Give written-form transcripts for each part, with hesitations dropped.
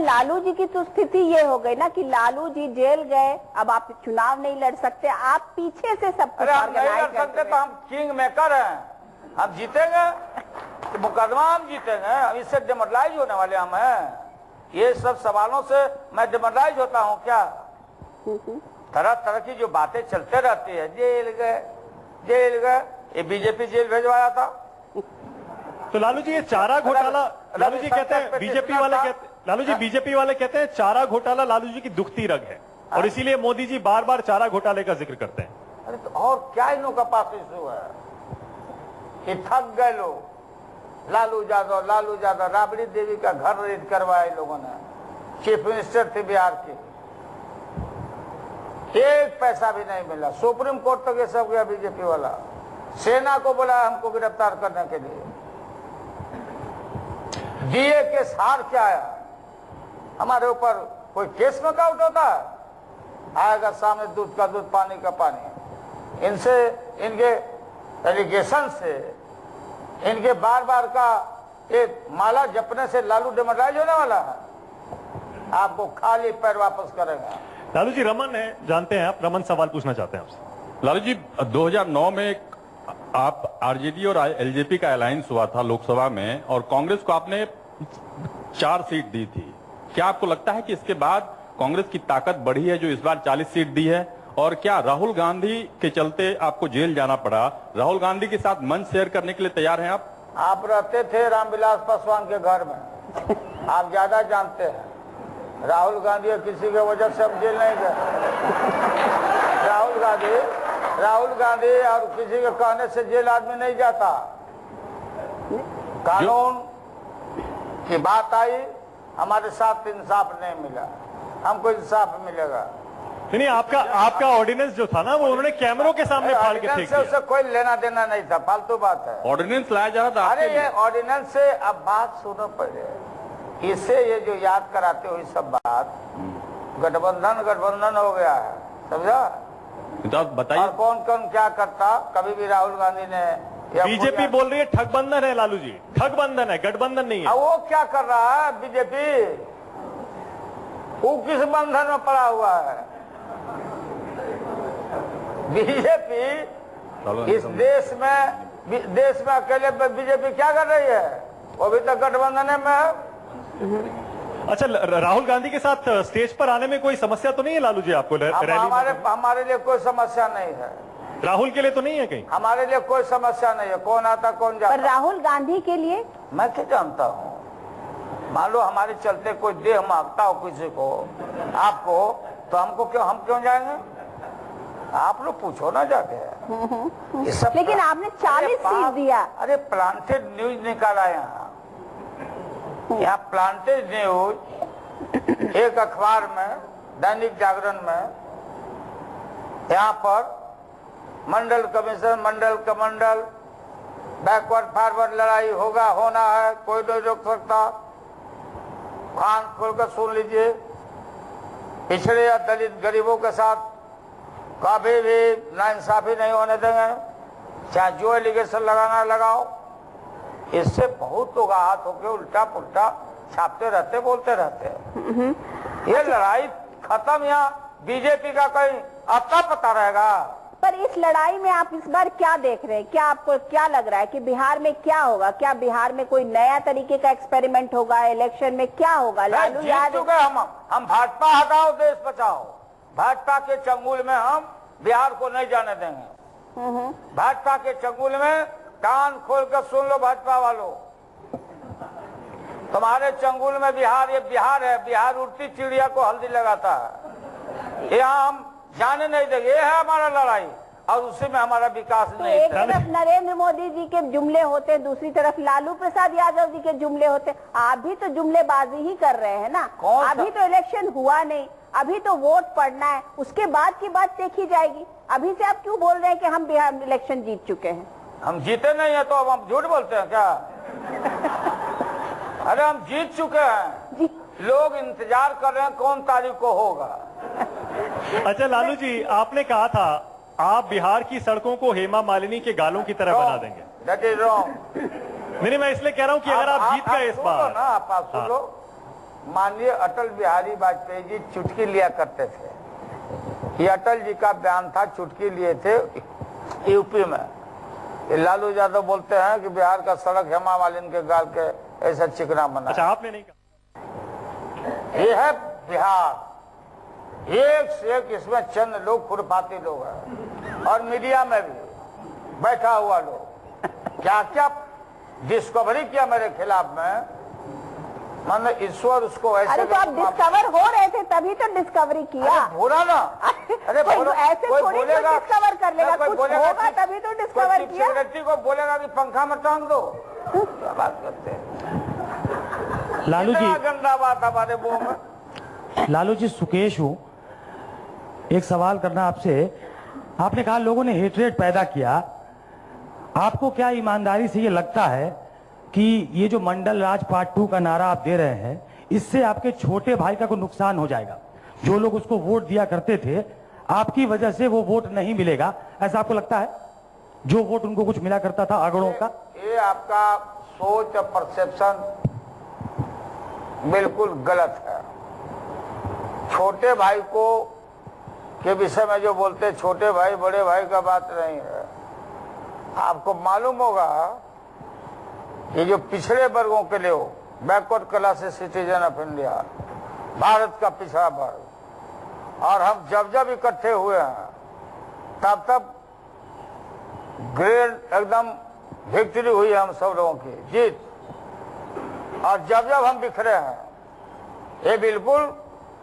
लालू जी की तो स्थिति ये हो गई ना कि लालू जी जेल गए, अब आप चुनाव नहीं लड़ सकते, आप पीछे से सब कुछ हम नहीं लड़ सकते तो हम किंग मेकर हैं, हम जीतेंगे तो मुकदमा हम जीतेंगे, हम इससे डिमोरलाइज होने वाले हम हैं। ये सब सवालों से मैं डिमोरलाइज होता हूँ क्या? तरह तरह की जो बातें चलते रहती है, जेल गए, ये बीजेपी जेल भेजवाया था। तो लालू जी ये चारा घोटाला, लालू जी कहते हैं बीजेपी वाले कहते, लालू जी बीजेपी वाले कहते हैं चारा घोटाला लालू जी की दुखती रग है और इसीलिए मोदी जी बार बार चारा घोटाले का जिक्र करते हैं। अरे तो और क्या इन लोगों का पास इशू है कि थक गए लोग। लालू यादव राबड़ी देवी का घर रेड करवाया इन लोगों ने, चीफ मिनिस्टर थे बिहार के, एक पैसा भी नहीं मिला। सुप्रीम कोर्ट तक ये सब गया बीजेपी वाला, सेना को बोला हमको गिरफ्तार करने के लिए। डीए केस हार क्या आया, हमारे ऊपर कोई केस नॉकआउट होता है? आएगा सामने दूध का दूध पानी का पानी। इनसे, इनके एलिगेशन से, इनके बार बार का एक माला जपने से लालू डिमोरलाइज होने वाला है। आपको खाली पैर वापस करेगा। लालू जी रमन है, जानते हैं आप, रमन सवाल पूछना चाहते हैं आपसे। लालू जी 2009 में आप आरजेडी और एलजेपी का अलायंस हुआ था लोकसभा में और कांग्रेस को आपने 4 सीट दी थी। क्या आपको लगता है कि इसके बाद कांग्रेस की ताकत बढ़ी है जो इस बार 40 सीट दी है? और क्या राहुल गांधी के चलते आपको जेल जाना पड़ा? राहुल गांधी के साथ मंच शेयर करने के लिए तैयार हैं आप? आप रहते थे रामविलास पासवान के घर में, आप ज्यादा जानते हैं। राहुल गांधी किसी के वजह से हम जेल नहीं गए। राहुल गांधी और किसी के कहने से जेल आदमी नहीं जाता। कानून की बात आई, हमारे साथ इंसाफ नहीं मिला, हमको इंसाफ मिलेगा। नहीं, आपका ऑर्डिनेंस जो था ना वो उन्होंने कैमरों के सामने फाड़ के फेंक दिया। उससे कोई लेना देना नहीं था, फालतू बात है। ऑर्डिनेंस लाया जा रहा था। अरे ये ऑर्डिनेंस से, अब बात सुनो पहले, इससे ये जो याद कराते हो ये सब बात, गठबंधन हो गया है, समझा? तो बताइए और कौन कौन क्या करता। कभी भी राहुल गांधी ने, बीजेपी बोल रही है ठगबंधन है लालू जी, ठगबंधन है, गठबंधन नहीं है। वो क्या कर रहा है बीजेपी? वो किस बंधन में पड़ा हुआ है? बीजेपी इस देश में अकेले बीजेपी क्या कर रही है? वो अभी तक गठबंधन में है। अच्छा, राहुल गांधी के साथ स्टेज पर आने में कोई समस्या तो नहीं है लालू जी आपको? हमारे लिए कोई समस्या नहीं है। राहुल के लिए तो नहीं है कहीं? हमारे लिए कोई समस्या नहीं है, कौन आता कौन जाता। पर राहुल गांधी के लिए मैं क्या जानता हूँ? मान लो हमारे चलते कोई देह मांगता हो किसी को, आपको, तो हमको हम क्यों जाएंगे? आप लोग पूछो ना जाके। लेकिन आपने 40 सीट दिया। अरे प्लांटेड न्यूज निकाला यहाँ प्लांटेड न्यूज एक अखबार में, दैनिक जागरण में, यहाँ पर मंडल कमीशन, मंडल कमंडल, बैकवर्ड फॉरवर्ड लड़ाई होना है, कोई नहीं रोक सकता। कान खोलकर सुन लीजिए, पिछड़े या दलित गरीबों के साथ कभी भी नाइंसाफी नहीं होने देंगे, चाहे जो एलिगेशन लगाना लगाओ। इससे बहुत लोग आहत होकर उल्टा पुल्टा छापते रहते, बोलते रहते। ये लड़ाई खत्म, यहाँ बीजेपी का कहीं अता पता रहेगा। पर इस लड़ाई में आप इस बार क्या देख रहे हैं? क्या आपको क्या लग रहा है कि बिहार में क्या होगा? क्या बिहार में कोई नया तरीके का एक्सपेरिमेंट होगा? इलेक्शन में क्या होगा? लालू यादव, हम भाजपा हटाओ देश बचाओ, भाजपा के चंगुल में हम बिहार को नहीं जाने देंगे। भाजपा के चंगुल में कान खोल कर सुन लो भाजपा वालों, तुम्हारे चंगुल में बिहार, ये बिहार है। बिहार उड़ती चिड़िया को हल्दी लगाता है, यहाँ हम जाने नहीं देंगे। ये है हमारा लड़ाई और उसी में हमारा विकास तो नहीं। एक तरफ नरेंद्र मोदी जी के जुमले होते, दूसरी तरफ लालू प्रसाद यादव जी के जुमले होते। आप भी तो जुमलेबाजी ही कर रहे हैं ना। अभी तो इलेक्शन हुआ नहीं, अभी तो वोट पड़ना है, उसके बाद की बात देखी जाएगी। अभी से आप क्यों बोल रहे हैं कि हम बिहार इलेक्शन जीत चुके हैं? हम जीते नहीं है तो अब हम झूठ बोलते हैं क्या? अरे हम जीत चुके हैं, लोग इंतजार कर रहे हैं कौन तारीख को होगा। अच्छा लालू जी, आपने कहा था आप बिहार की सड़कों को हेमा मालिनी के गालों की तरह बना देंगे। That is wrong. नहीं, मैं इसलिए कह रहा हूं कि अगर आप जीत गए इस बार, आप सुन लो, माननीय अटल बिहारी वाजपेयी जी चुटकी लिया करते थे। ये अटल जी का बयान था, चुटकी लिए थे यूपी में। ये लालू यादव बोलते हैं कि बिहार का सड़क हेमा मालिनी के गाल के ऐसा चिकना बना। अच्छा, आपने नहीं कहा। ये है बिहार, एक से एक इसमें चंद लोग खुरपाती लोग हैं, और मीडिया में भी बैठा हुआ लोग क्या क्या डिस्कवरी किया मेरे खिलाफ में, मैंने ईश्वर उसको ऐसे। अरे तो आप डिस्कवर हो रहे थे तभी तो डिस्कवरी किया। बोला ना, अरे ऐसे थोड़ी डिस्कवर कर लेगा, कुछ होगा तभी तो डिस्कवर किया। सेक्रेटरी को बोलेगा कि पंखा में टांग दो, क्या बात करते हैं। लालू जी, गंदा बात हमारे मुंह में। लालू जी, सुकेश हूं, एक सवाल करना आपसे। आपने कहा लोगों ने हेटरेट पैदा किया, आपको क्या ईमानदारी से ये लगता है कि ये जो मंडल राज पार्ट 2 का नारा आप दे रहे हैं, इससे आपके छोटे भाई का कोई नुकसान हो जाएगा? जो लोग उसको वोट दिया करते थे, आपकी वजह से वो वोट नहीं मिलेगा, ऐसा आपको लगता है? जो वोट उनको कुछ मिला करता था अगड़ों का। ये आपका सोच और परसेप्शन बिल्कुल गलत है। छोटे भाई को के विषय में जो बोलते हैं, छोटे भाई बड़े भाई का बात नहीं है। आपको मालूम होगा ये जो पिछड़े वर्गों के लिए हो, backward classes citizen of India, Bharat का पिछड़ा वर्ग, और हम जब जब इकट्ठे हुए हैं तब तब ग्रेट एकदम विक्ट्री हुई है हम सब लोगों की, जीत। और जब जब हम बिखरे हैं, ये बिल्कुल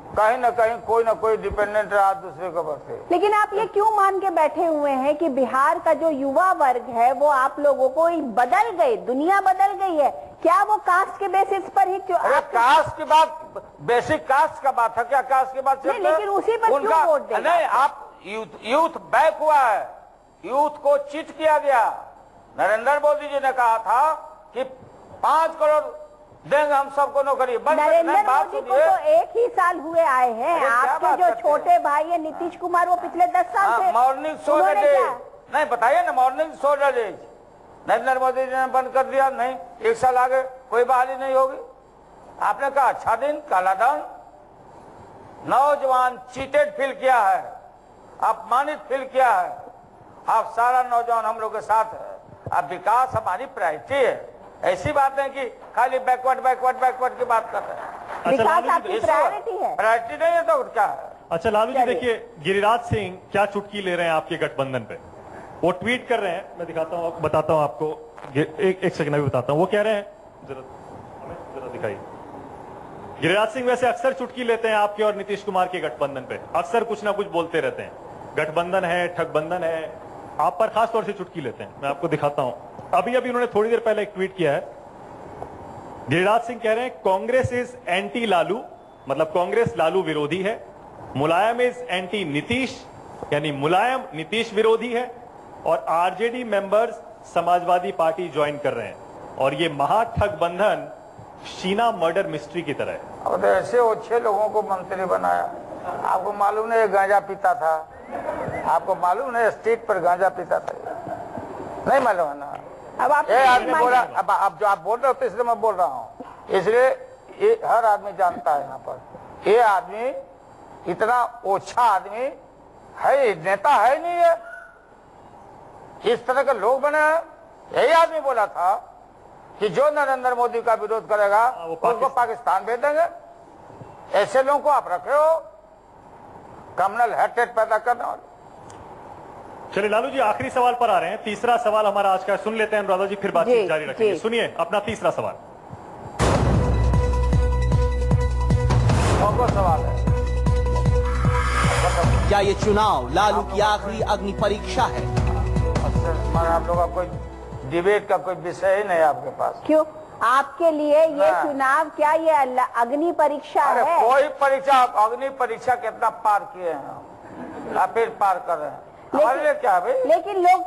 कहीं ना कहीं कोई ना कोई डिपेंडेंट रहा दूसरे के ऊपर से। लेकिन आप ये क्यों मान के बैठे हुए हैं कि बिहार का जो युवा वर्ग है वो आप लोगों को बदल गई, दुनिया बदल गई है? क्या वो कास्ट के बेसिस पर ही क्यों? कास्ट की बात, बेसिक कास्ट का बात है क्या? कास्ट की बात नहीं, लेकिन उसी पर क्यों वोट दें? नहीं, आप यूथ बैक हुआ है, यूथ को चीट किया गया। नरेंद्र मोदी जी ने कहा था कि 5 करोड़ देंगे हम सबको नौकरी। नरेंद्र मोदी को तो 1 ही साल हुए आए हैं। आपके जो छोटे भाई है नीतीश कुमार, वो पिछले 10 साल से मॉर्निंग शो नहीं, बताइए ना, मॉर्निंग शो नरेंद्र मोदी जी ने बंद कर दिया। नहीं, 1 साल आगे कोई बहाली नहीं होगी। आपने कहा अच्छा दिन काला धन, नौजवान चीटेड फील किया है, अपमानित फील किया है। आप सारा नौजवान हम लोग के साथ है। अब विकास हमारी प्रायोरिटी है। ऐसी बात है कि खाली बैकवर्ड बैकवर्ड बैकवर्ड की बात कर रहे हैं। विकास आपकी प्रायोरिटी है? प्रायोरिटी नहीं है तो क्या है? अच्छा लालू जी, देखिए गिरिराज सिंह क्या चुटकी ले रहे हैं आपके गठबंधन पे। वो ट्वीट कर रहे हैं, मैं दिखाता हूँ, बताता हूँ आपको, एक सेकंड में बताता हूँ। वो कह रहे हैं, जरा दिखाइए। गिरिराज सिंह वैसे अक्सर चुटकी लेते हैं आपके और नीतीश कुमार के गठबंधन पे, अक्सर कुछ ना कुछ बोलते रहते हैं। गठबंधन है, ठगबंधन है, आप पर खास तौर से चुटकी लेते हैं। मैं आपको दिखाता हूं, अभी अभी उन्होंने थोड़ी देर पहले एक ट्वीट किया है। गिरिराज सिंह कह रहे हैं कांग्रेस इज एंटी लालू, मतलब कांग्रेस लालू विरोधी है। मुलायम इज एंटी नीतीश, यानी मुलायम नीतीश विरोधी है। और RJD members Samajwadi party join कर रहे हैं। और ये महाठगबंधन शीना मर्डर मिस्ट्री की तरह है। और तो ऐसे अच्छे लोगों को मंत्री बनाया। आपको मालूम नहीं गांजा पीता था? आपको मालूम नहीं स्ट्रीट पर गांजा पीता था? नहीं मालूम है ना? अब आप आदमी बोला, अब जो आप बोल रहे हो तो इसलिए मैं बोल रहा हूँ। इसलिए ये हर आदमी जानता है यहाँ पर, ये आदमी इतना ओछा आदमी है, नेता है नहीं है। इस तरह के लोग बने हैं। यही आदमी बोला था कि जो नरेंद्र मोदी का विरोध करेगा उसको पाकिस्तान भेज देंगे। ऐसे लोगों को आप रखे हो कम्युनल हेट्रेड पैदा करने वाले। चलिए लालू जी, आखिरी सवाल पर आ रहे हैं। तीसरा सवाल हमारा आज का सुन लेते हैं अनुराधा जी, फिर बातचीत जारी रखेंगे। सुनिए अपना तीसरा सवाल। कौन सवाल है? क्या ये चुनाव लालू की आखिरी अग्नि परीक्षा है? आप लोग का कोई डिबेट का कोई विषय ही नहीं आपके पास। क्यों? आपके लिए ये चुनाव क्या ये अग्नि परीक्षा है? कोई परीक्षा, अग्नि परीक्षा कितना पार किए हैं आप, फिर पार कर रहे हैं। हमारे लिए क्या भाई?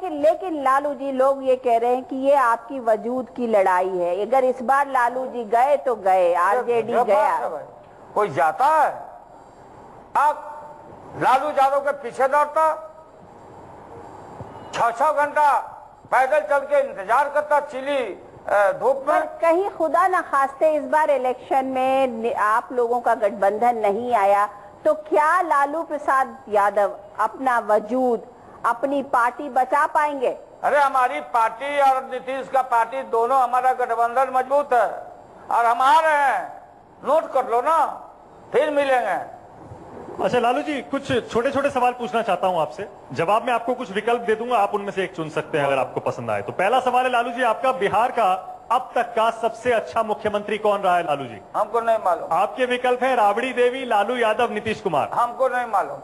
लेकिन लालू जी, लोग ये कह रहे हैं कि ये आपकी वजूद की लड़ाई है। अगर इस बार लालू जी गए तो गए, आरजेडी गया। कोई जाता है? आप लालू यादव के पीछे दौड़ता, 6-6 घंटा पैदल चल के इंतजार करता, चिली धूप पर में। कहीं खुदा न खास्ते इस बार इलेक्शन में आप लोगों का गठबंधन नहीं आया तो क्या लालू प्रसाद यादव अपना वजूद, अपनी पार्टी बचा पाएंगे? अरे हमारी पार्टी और नीतीश का पार्टी दोनों, हमारा गठबंधन मजबूत है और हम आ रहे हैं। नोट कर लो ना, फिर मिलेंगे। अच्छा लालू जी, कुछ छोटे छोटे सवाल पूछना चाहता हूं आपसे। जवाब में आपको कुछ विकल्प दे दूंगा, आप उनमें से एक चुन सकते हैं अगर आपको पसंद आए तो। पहला सवाल है लालू जी आपका, बिहार का अब तक का सबसे अच्छा मुख्यमंत्री कौन रहा है लालू जी? हमको नहीं मालूम। आपके विकल्प है राबड़ी देवी, लालू यादव, नीतीश कुमार। हमको नहीं मालूम।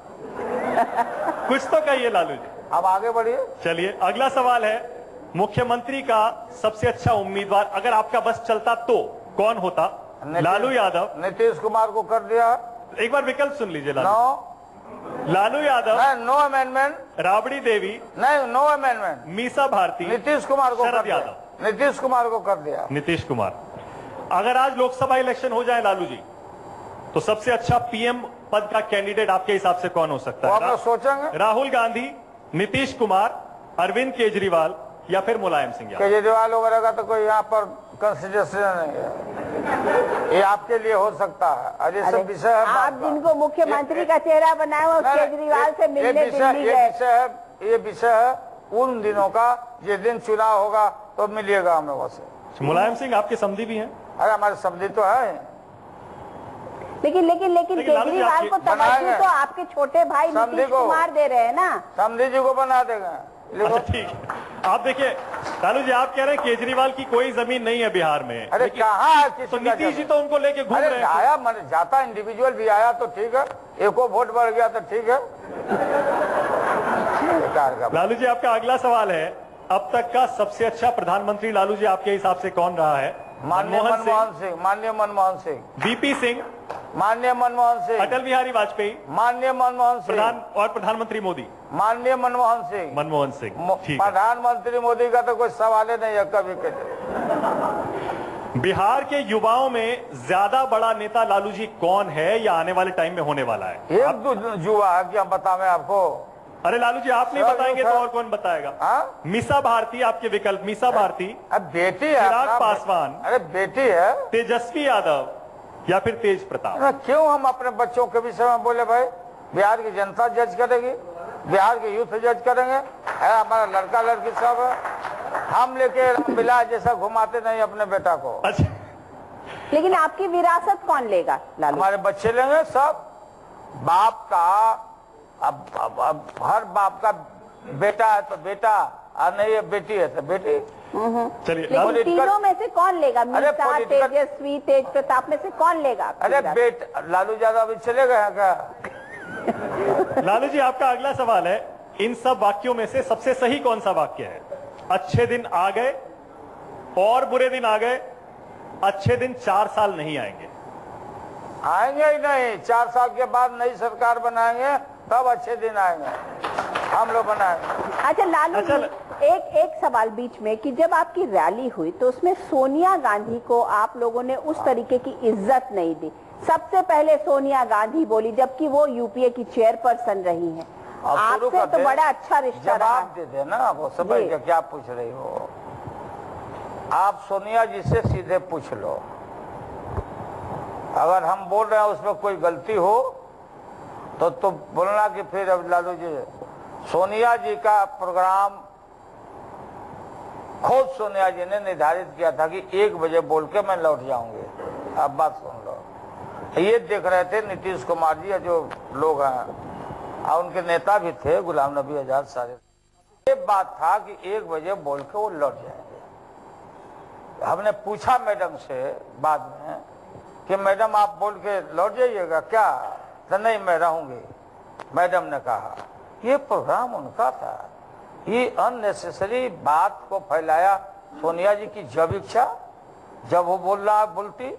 कुछ तो कहिए लालू जी। अब आगे बढ़िए। चलिए अगला सवाल है, मुख्यमंत्री का सबसे अच्छा उम्मीदवार अगर आपका बस चलता तो कौन होता? लालू यादव, नीतीश कुमार को कर दिया। एक बार विकल्प सुन लीजिए Lalu. No, Lalu Yadav, no amendment. Rabri Devi, नहीं, नो अमेंडमेंट। मीसा भारती, नीतीश कुमार को शरद कर दिया। यादव। नीतीश कुमार को कर दिया। नीतीश कुमार। अगर आज लोकसभा इलेक्शन हो जाए लालू जी तो सबसे अच्छा पीएम पद का कैंडिडेट आपके हिसाब से कौन हो सकता वो है? हम लोग सोचेंगे। राहुल गांधी, नीतीश कुमार, अरविंद केजरीवाल या फिर मुलायम सिंह यादव? केजरीवाल वगैरह का तो कोई यहाँ पर कंसिडरेशन नहीं है। ये आपके लिए हो सकता है। अरे अरे, सब विषय है आप बात का। जिनको मुख्यमंत्री का चेहरा बनाए हुए नहीं, केजरीवाल से मिलने दिल्ली गए। ये विषय है उन दिनों का, जिस दिन चुनाव होगा तो मिलिएगा हम लोगों से। मुलायम सिंह आपके समधी भी हैं? अरे हमारे समझी तो है। लेकिन लालू जी केजरीवाल को तवज्जो बनाएंगे। तो आपके छोटे भाई समधी नीतीश को। कुमार दे रहे हैं ना। समझी जी को बना देंगे। लिखो। अच्छा ठीक है। आप देखिए लालू जी, आप कह रहे हैं केजरीवाल की कोई जमीन नहीं है बिहार में। अरे कहाँ है किसी तो का नीतीश जी जमीन? तो उनको लेके घूम अरे रहे हैं। आया मन जाता इंडिविजुअल भी आया तो ठीक है, एको वोट बढ़ गया तो ठीक है। बेकार का। लालू जी आपका अगला सवाल है, अब तक का सबसे अच्छा प्रधानमंत्री लालू जी आपके हिसाब से कौन रहा है? माननीय मनमोहन सिंह। माननीय मनमोहन सिंह। बीपी सिंह, माननीय मनमोहन सिंह। अटल बिहारी वाजपेयी, माननीय मनमोहन सिंह। प्रधानमंत्री मोदी? माननीय मनमोहन सिंह। मनमोहन सिंह। ठीक है। प्रधानमंत्री मोदी का तो कोई सवाल ही नहीं है कभी के। बिहार के युवाओं में ज्यादा बड़ा नेता लालू जी कौन है या आने वाले टाइम में होने वाला है? एक तो युवा है कि हम बतावें आपको? अरे लालू जी आप नहीं बताएंगे तो और कौन बताएगा? हाँ? मीसा भारती आपके विकल्प, मीसा भारती, अब बेटी है चिराग अपना। पासवान, अरे बेटी है। तेजस्वी यादव या फिर तेज प्रताप? अरे क्यों हम अपने बच्चों के विषय में बोले भाई? बिहार की जनता जज करेगी, बिहार के यूथ जज करेंगे। है हमारा लड़का लड़की सब है। हम लेके मिला जैसा घुमाते नहीं अपने बेटा को। अच्छा लेकिन आपकी विरासत कौन लेगा लालू? हमारे बच्चे लेंगे सब। बाप का अब हर बाप का बेटा है तो बेटा, और नहीं बेटी है तो बेटी। चलिए लेकिन लालू तीनों में से कौन लेगा? मीसा, political- तेजस्वी, तेज प्रताप में से कौन लेगा आपकी अरे विरासत? लालू यादव अभी चले गए हैं क्या? लालू जी आपका अगला सवाल है, इन सब वाक्यों में से सबसे सही कौन सा वाक्य है? अच्छे दिन आ गए और बुरे दिन आ गए, अच्छे दिन 4 साल नहीं आएंगे। आएंगे ही नहीं। 4 साल के बाद नई सरकार बनाएंगे तब अच्छे दिन आएंगे, हम लोग बनाएंगे। अच्छा लालू अच्छा, जी, एक सवाल बीच में कि जब आपकी रैली हुई तो उसमें सोनिया गांधी को आप लोगों ने उस तरीके की इज्जत नहीं दी। सबसे पहले सोनिया गांधी बोली, जबकि वो यूपीए की चेयरपर्सन रही हैं। अब शुरू आपसे करते तो बड़ा अच्छा रिश्ता रहा जवाब दे देना। वो समझ जी। गए क्या पूछ रही हो? आप सोनिया जी से सीधे पूछ लो। अगर हम बोल रहे हैं उसमें कोई गलती हो तो बोलना कि फिर अब लालू जी। सोनिया जी का प्रोग्राम खुद सोनिया जी ने निर्धारित किया था कि 1 बजे बोल के मैं लौट जाऊंगी। अब बात सुन लो। ये देख रहे थे नीतीश कुमार जी जो लोग हैं और उनके नेता भी थे, गुलाम नबी आजाद सारे। ये बात था कि 1 बजे बोल के वो लौट जाएंगे। हमने पूछा मैडम से बाद में कि मैडम आप बोल के लौट जाइएगा क्या? तो नहीं मैं रहूंगी। मैडम ने कहा ये प्रोग्राम उनका था। ये अननेसेसरी बात को फैलाया। सोनिया जी की जब इच्छा, जब वो बोल रहा बोलती। ये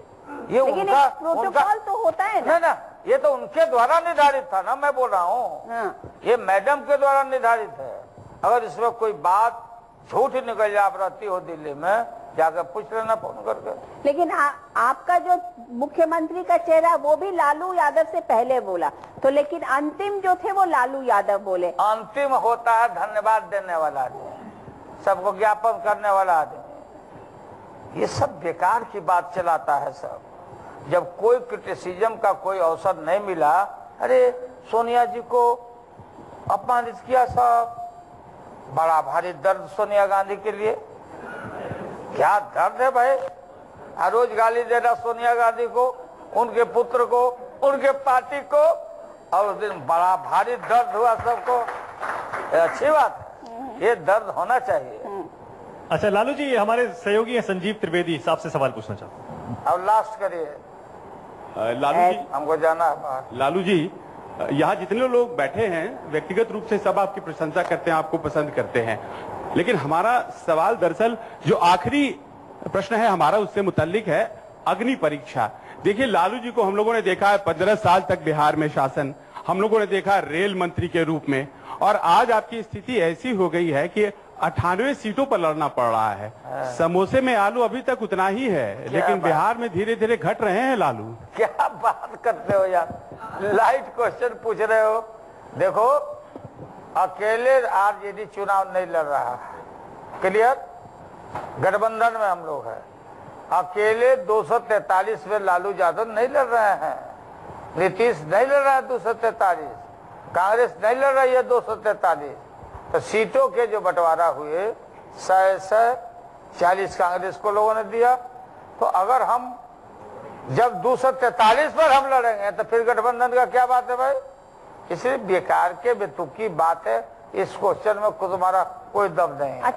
लेकिन उनका एक प्रोटोकॉल तो होता है ना। ना, ये तो उनके द्वारा निर्धारित था ना, मैं बोल रहा हूँ। हाँ। ये मैडम के द्वारा निर्धारित है। अगर इसमें कोई बात झूठ निकल जाए रहती हो दिल्ली में, जाकर पूछ लेना फोन करके। लेकिन आपका जो मुख्यमंत्री का चेहरा वो भी लालू यादव से पहले बोला तो, लेकिन अंतिम जो थे वो लालू यादव बोले। अंतिम होता है धन्यवाद देने वाला आदमी, सबको ज्ञापन करने वाला आदमी। ये सब बेकार की बात चलाता है सब। जब कोई क्रिटिसिज्म का कोई अवसर नहीं मिला, अरे सोनिया जी को अपमानित किया सब। बड़ा भारी दर्द सोनिया गांधी के लिए। क्या दर्द है भाई, हर रोज गाली देना सोनिया गांधी को, उनके पुत्र को, उनके पार्टी को, और उस दिन बड़ा भारी दर्द हुआ सबको। अच्छी बात है, ये दर्द होना चाहिए। अच्छा लालू जी, हमारे सहयोगी हैं संजीव त्रिवेदी, साहब से सवाल पूछना चाहता हूं। अब लास्ट करिए, लालू जी, हमको जाना है बाहर। लालू जी, यहाँ जितने लोग बैठे हैं व्यक्तिगत रूप से सब आपकी प्रशंसा करते हैं, आपको पसंद करते हैं, लेकिन हमारा सवाल दरअसल जो आखिरी प्रश्न है हमारा उससे मुताल्लिक है अग्नि परीक्षा। देखिए लालू जी को हम लोगों ने देखा है 15 साल तक बिहार में शासन, हम लोगों ने देखा रेल मंत्री के रूप में, और आज आपकी स्थिति ऐसी हो गई है कि 98 सीटों पर लड़ना पड़ रहा है। समोसे में आलू अभी तक उतना ही है, लेकिन बिहार में धीरे धीरे घट रहे हैं लालू। क्या बात करते हो यार, लाइट क्वेश्चन पूछ रहे हो। देखो, अकेले आरजेडी चुनाव नहीं लड़ रहा है, क्लियर, गठबंधन में हम लोग हैं। अकेले 243 में लालू यादव नहीं लड़ रहे हैं, नीतीश नहीं लड़ रहा है 243, कांग्रेस नहीं लड़ रही है 243। तो सीटों के जो बंटवारा हुए 140 कांग्रेस को लोगों ने दिया। तो अगर हम जब 243 पर हम लड़ेंगे तो फिर गठबंधन का क्या बात है भाई। इसलिए बेकार के बेतुकी बात है, इस क्वेश्चन में तुम्हारा कोई दम नहीं है।